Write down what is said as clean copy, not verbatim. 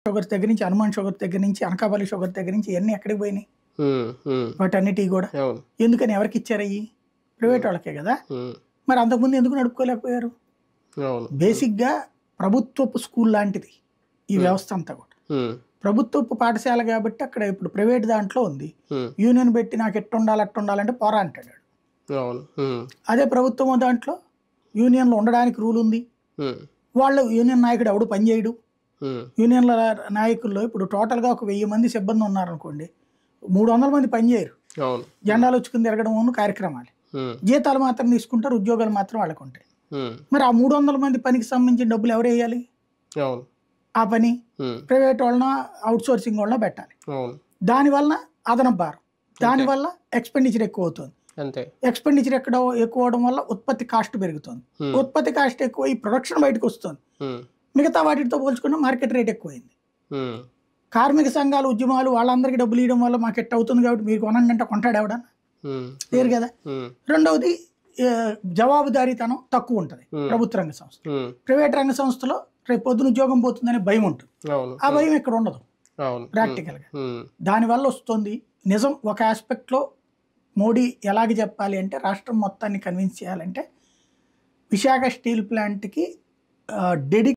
Sugars దగ్గర నుంచి Hanuman sugar దగ్గర నుంచి అనకాపల్లి షుగర్ దగ్గర నుంచి ఇవన్నీ ఎక్కడికి పోయినాయి? వాటన్నిటి కూడా ఎందుకని ఎవరికి ఇచ్చారు? అయ్యి ప్రైవేట్ వాళ్ళకే కదా. మరి అంతకుముందు ఎందుకు నడుపుకోలేకపోయారు? బేసిక్గా ప్రభుత్వపు స్కూల్ లాంటిది ఈ వ్యవస్థ అంతా కూడా. ప్రభుత్వపు పాఠశాల కాబట్టి అక్కడ ఇప్పుడు ప్రైవేట్ దాంట్లో ఉంది. యూనియన్ పెట్టి నాకు ఎట్టు ఉండాలి అట్టు ఉండాలంటే పోరా అంటాడు. అదే ప్రభుత్వం దాంట్లో యూనియన్లో ఉండడానికి రూల్ ఉంది. వాళ్ళు యూనియన్ నాయకుడు ఎవడు పనిచేయడు. యూనియన్ల నాయకుల్లో ఇప్పుడు టోటల్గా ఒక 1000 మంది సిబ్బంది ఉన్నారనుకోండి, 300 మంది పనిచేయరు. జెండాలు వచ్చుకుని తిరగడం కార్యక్రమాలు, జీతాలు మాత్రం తీసుకుంటారు, ఉద్యోగాలు మాత్రం వాళ్ళకు ఉంటాయి. మరి ఆ 300 మంది పనికి సంబంధించిన డబ్బులు ఎవరు వేయాలి? ఆ పని ప్రైవేట్ వాళ్ళన అవుట్ సోర్సింగ్ వాళ్ళన పెట్టాలి. దానివల్ల అదనపు భారం, దానివల్ల ఎక్స్పెండిచర్ ఎక్కువ అవుతుంది. ఎక్స్పెండిచర్ ఎక్కువ అవడం వల్ల ఉత్పత్తి కాస్ట్ పెరుగుతుంది. ఉత్పత్తి కాస్ట్ ఎక్కువ, ఈ ప్రొడక్షన్ బయటకు వస్తుంది. మిగతా వాటితో పోల్చుకున్న మార్కెట్ రేట్ ఎక్కువైంది. కార్మిక సంఘాలు ఉద్యమాలు వాళ్ళందరికీ డబ్బులు ఇవ్వడం వల్ల మాకు ఎట్ అవుతుంది కాబట్టి మీరు కొనండి అంటే కొంటాడు ఎవడన్నా? లేరు కదా. రెండవది జవాబుదారీతనం తక్కువ ఉంటుంది ప్రభుత్వ రంగ సంస్థ. ప్రైవేట్ రంగ సంస్థలో రేపు పొద్దున ఉద్యోగం పోతుందనే భయం ఉంటుంది. ఆ భయం ఇక్కడ ఉండదు ప్రాక్టికల్గా. దానివల్ల వస్తుంది. నిజం ఒక ఆస్పెక్ట్లో మోడీ ఎలాగ చెప్పాలి అంటే, రాష్ట్రం మొత్తాన్ని కన్విన్స్ చేయాలంటే విశాఖ స్టీల్ ప్లాంట్కి డెడికేట్